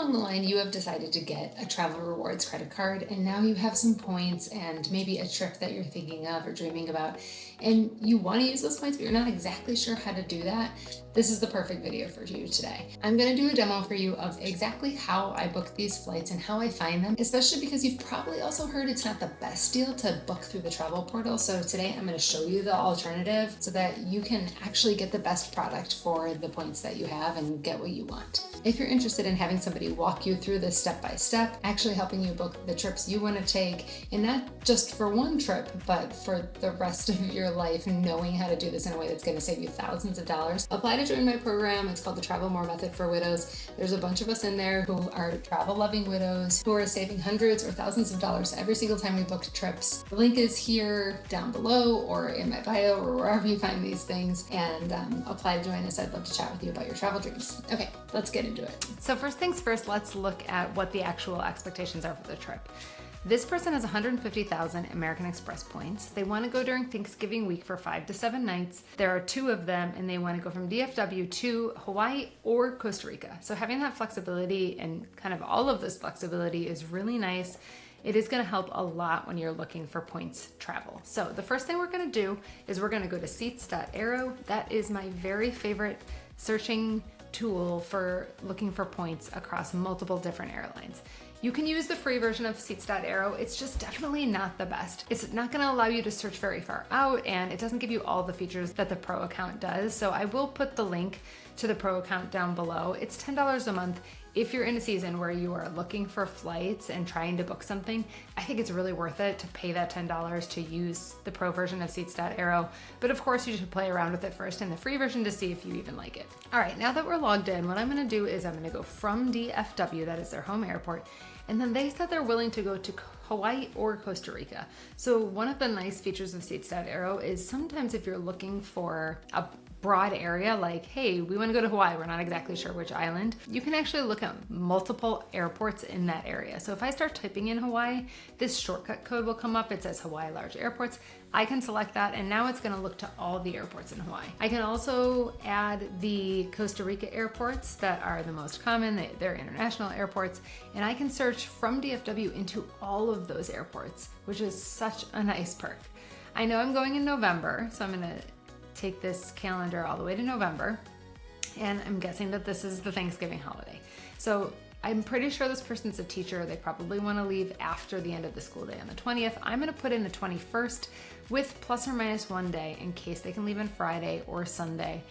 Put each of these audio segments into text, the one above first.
along the line you have decided to get a travel rewards credit card, and now you have some points and maybe a trip that you're thinking of or dreaming about, and you want to use those points but you're not exactly sure how to do that, this is the perfect video for you today. I'm going to do a demo for you of exactly how I book these flights and how I find them, especially because you've probably also heard it's not the best deal to book through the travel portal. So today I'm going to show you the alternative so that you can actually get the best product for the points that you have and get what you want. If you're interested in having somebody walk you through this step by step, actually helping you book the trips you want to take, and not just for one trip, but for the rest of your life, knowing how to do this in a way that's going to save you thousands of dollars, apply to join my program. It's called the Travel More Method for Widows. There's a bunch of us in there who are travel loving widows who are saving hundreds or thousands of dollars every single time we book trips. The link is here down below or in my bio or wherever you find these things, and apply to join us. I'd love to chat with you about your travel dreams. Okay, let's get into it. So first things first, let's look at what the actual expectations are for the trip. This person has 150,000 American Express points. They want to go during Thanksgiving week for 5 to 7 nights. There are 2 of them, and they want to go from DFW to Hawaii or Costa Rica. So having that flexibility and kind of all of this flexibility is really nice. It is going to help a lot when you're looking for points travel. So the first thing we're going to do is we're going to go to Seats.aero. That is my very favorite searching tool for looking for points across multiple different airlines. You can use the free version of Seats.aero. It's just definitely not the best. It's not gonna allow you to search very far out, and it doesn't give you all the features that the Pro account does. So I will put the link to the Pro account down below. It's $10 a month. If you're in a season where you are looking for flights and trying to book something, I think it's really worth it to pay that $10 to use the Pro version of Seats.aero. But of course you should play around with it first in the free version to see if you even like it. All right, now that we're logged in, what I'm gonna do is I'm gonna go from DFW, that is their home airport, and then they said they're willing to go to Hawaii or Costa Rica. So one of the nice features of Seats.aero is sometimes if you're looking for a broad area, like, hey, we want to go to Hawaii, we're not exactly sure which island, you can actually look at multiple airports in that area. So if I start typing in Hawaii, this shortcut code will come up. It says Hawaii large airports. I can select that, and now it's going to look to all the airports in Hawaii. I can also add the Costa Rica airports that are the most common. They're international airports, and I can search from DFW into all of those airports, which is such a nice perk. I know I'm going in November, so I'm going to take this calendar all the way to November, and I'm guessing that this is the Thanksgiving holiday. So I'm pretty sure this person's a teacher. They probably want to leave after the end of the school day on the 20th. I'm going to put in the 21st with plus or minus 1 day in case they can leave on Friday or Sunday.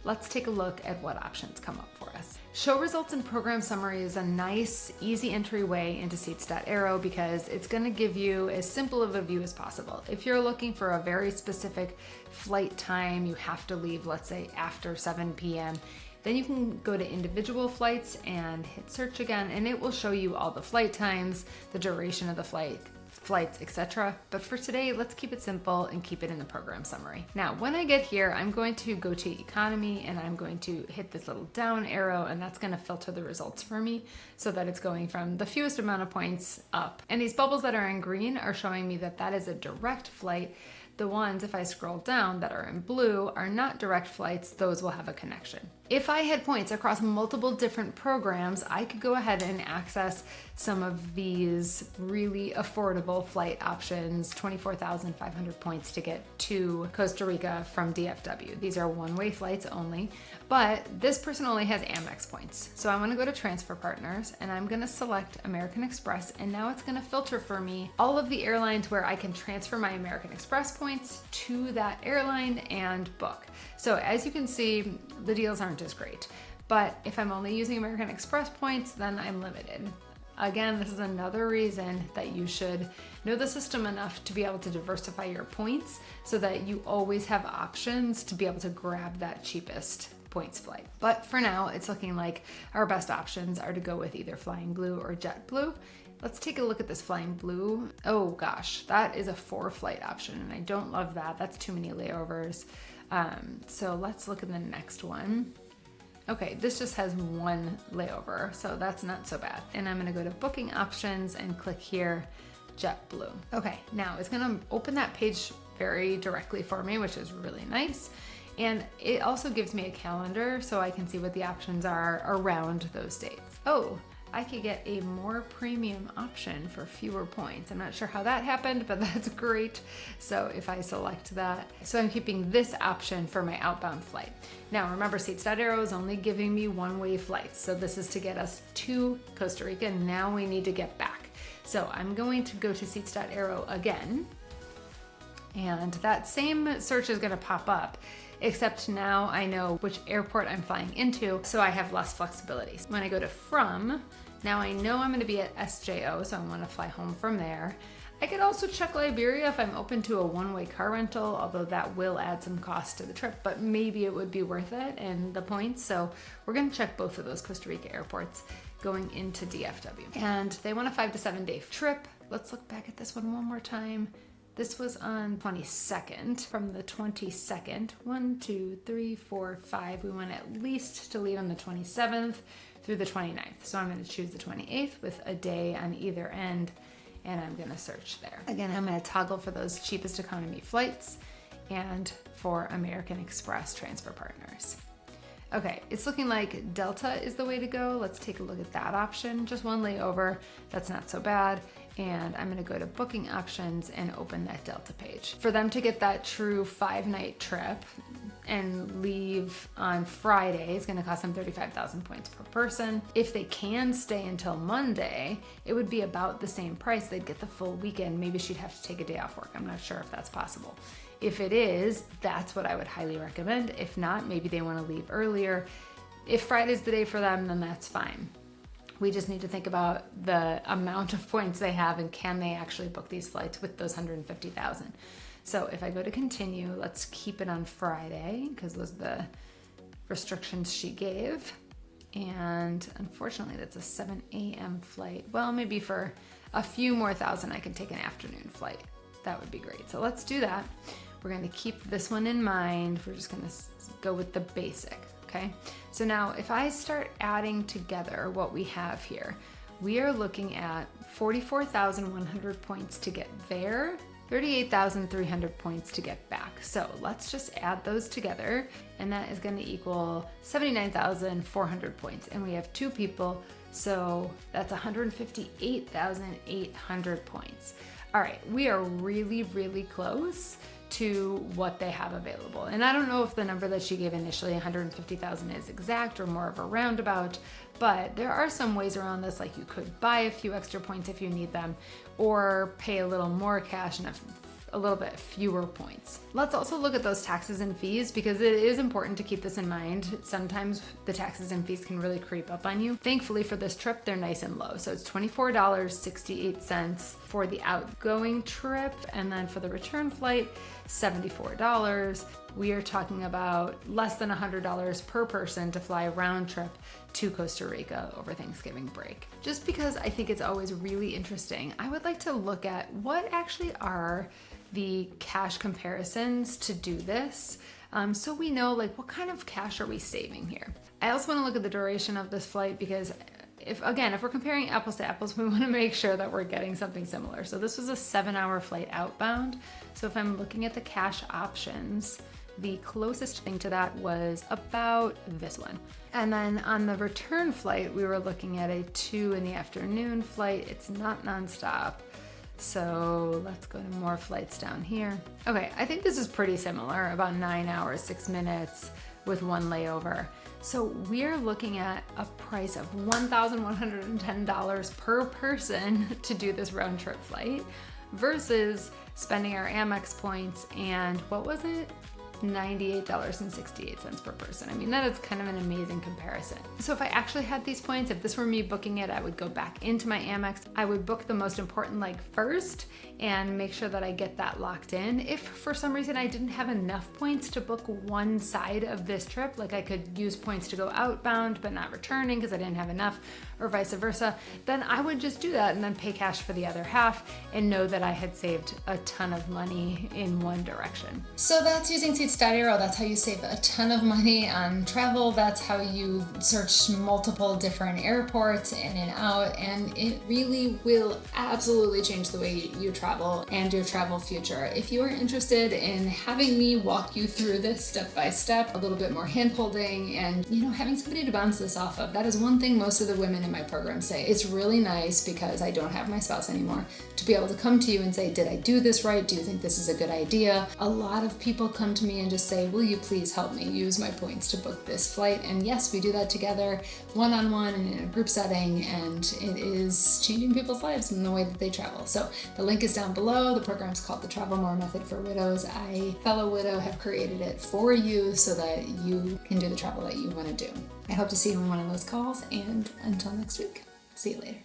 Let's take a look at what options come up for us. Show results and program summary is a nice, easy entryway into Seats.aero because it's gonna give you as simple of a view as possible. If you're looking for a very specific flight time, you have to leave, let's say, after 7 p.m., then you can go to individual flights and hit search again, and it will show you all the flight times, the duration of the flights, etc. But for today, let's keep it simple and keep it in the program summary. Now, when I get here, I'm going to go to economy, and I'm going to hit this little down arrow, and that's going to filter the results for me so that it's going from the fewest amount of points up. And these bubbles that are in green are showing me that that is a direct flight. The ones, if I scroll down, that are in blue are not direct flights. Those will have a connection. If I had points across multiple different programs, I could go ahead and access some of these really affordable flight options, 24,500 points to get to Costa Rica from DFW. These are one-way flights only, but this person only has Amex points. So I want to go to transfer partners, and I'm going to select American Express, and now it's going to filter for me all of the airlines where I can transfer my American Express points to that airline and book. So as you can see, the deals aren't as great, but if I'm only using American Express points, then I'm limited. Again, this is another reason that you should know the system enough to be able to diversify your points so that you always have options to be able to grab that cheapest points flight. But for now, it's looking like our best options are to go with either Flying Blue or JetBlue. Let's take a look at this Flying Blue. Oh gosh, that is a 4-flight option, and I don't love that. That's too many layovers. So let's look at the next one. Okay, this just has 1 layover, so that's not so bad. And I'm gonna go to booking options and click here, JetBlue. Okay, now it's gonna open that page very directly for me, which is really nice. And it also gives me a calendar so I can see what the options are around those dates. Oh, I could get a more premium option for fewer points. I'm not sure how that happened, but that's great. So if I select that, so I'm keeping this option for my outbound flight. Now remember, Seats.aero is only giving me one-way flights. So this is to get us to Costa Rica. Now we need to get back. So I'm going to go to Seats.aero again. And that same search is gonna pop up, except now I know which airport I'm flying into, so I have less flexibility. When I go to from, now I know I'm gonna be at SJO, so I wanna fly home from there. I could also check Liberia if I'm open to a one-way car rental, although that will add some cost to the trip, but maybe it would be worth it and the points. So we're gonna check both of those Costa Rica airports going into DFW. And they want a 5 to 7 day trip. Let's look back at this one more time. This was on 22nd. From the 22nd, 1, 2, 3, 4, 5. We want at least to leave on the 27th through the 29th. So I'm gonna choose the 28th with a day on either end, and I'm gonna search there. Again, I'm gonna toggle for those cheapest economy flights and for American Express transfer partners. Okay, it's looking like Delta is the way to go. Let's take a look at that option. Just one layover, that's not so bad. And I'm gonna go to booking options and open that Delta page. For them to get that true 5-night trip and leave on Friday is gonna cost them 35,000 points per person. If they can stay until Monday, it would be about the same price. They'd get the full weekend. Maybe she'd have to take a day off work. I'm not sure if that's possible. If it is, that's what I would highly recommend. If not, maybe they wanna leave earlier. If Friday's the day for them, then that's fine. We just need to think about the amount of points they have and can they actually book these flights with those 150,000. So if I go to continue, let's keep it on Friday because those are the restrictions she gave. And unfortunately, that's a 7 a.m. flight. Well, maybe for a few more thousand, I can take an afternoon flight. That would be great. So let's do that. We're gonna keep this one in mind. We're just gonna go with the basic. Okay, so now if I start adding together what we have here, we are looking at 44,100 points to get there, 38,300 points to get back. So let's just add those together, and that is going to equal 79,400 points. And we have 2 people, so that's 158,800 points. All right, we are really, really close to what they have available. And I don't know if the number that she gave initially, 150,000, is exact or more of a roundabout, but there are some ways around this, like you could buy a few extra points if you need them, or pay a little more cash and a little bit fewer points. Let's also look at those taxes and fees because it is important to keep this in mind. Sometimes the taxes and fees can really creep up on you. Thankfully for this trip, they're nice and low. So it's $24.68 for the outgoing trip, and then for the return flight, $74. We are talking about less than $100 per person to fly a round trip to Costa Rica over Thanksgiving break. Just because I think it's always really interesting, I would like to look at what actually are the cash comparisons to do this, so we know like what kind of cash are we saving here. I also want to look at the duration of this flight because if we're comparing apples to apples, we want to make sure that we're getting something similar. So this was a 7-hour flight outbound. So if I'm looking at the cash options, the closest thing to that was about this one. And then on the return flight, we were looking at a 2 in the afternoon flight. It's not nonstop. So let's go to more flights down here. Okay, I think this is pretty similar, about 9 hours, 6 minutes with 1 layover. So we're looking at a price of $1,110 per person to do this round trip flight versus spending our Amex points and what was it? $98.68 per person. I mean, that is kind of an amazing comparison. So if I actually had these points, if this were me booking it, I would go back into my Amex. I would book the most important leg first and make sure that I get that locked in. If for some reason I didn't have enough points to book one side of this trip, like I could use points to go outbound but not returning because I didn't have enough, or vice versa, then I would just do that and then pay cash for the other half and know that I had saved a ton of money in one direction. So that's using Seats.aero. That's how you save a ton of money on travel. That's how you search multiple different airports in and out, and it really will absolutely change the way you travel and your travel future. If you are interested in having me walk you through this step by step, a little bit more hand holding and having somebody to bounce this off of, that is one thing most of the women in my program say. It's really nice because I don't have my spouse anymore to be able to come to you and say, did I do this right? Do you think this is a good idea? A lot of people come to me and just say, will you please help me use my points to book this flight? And yes, we do that together, one-on-one and in a group setting, and it is changing people's lives in the way that they travel. So the link is down below. The program's called the Travel More Method for Widows. I, fellow widow, have created it for you so that you can do the travel that you want to do. I hope to see you in one of those calls, and until next week, see you later.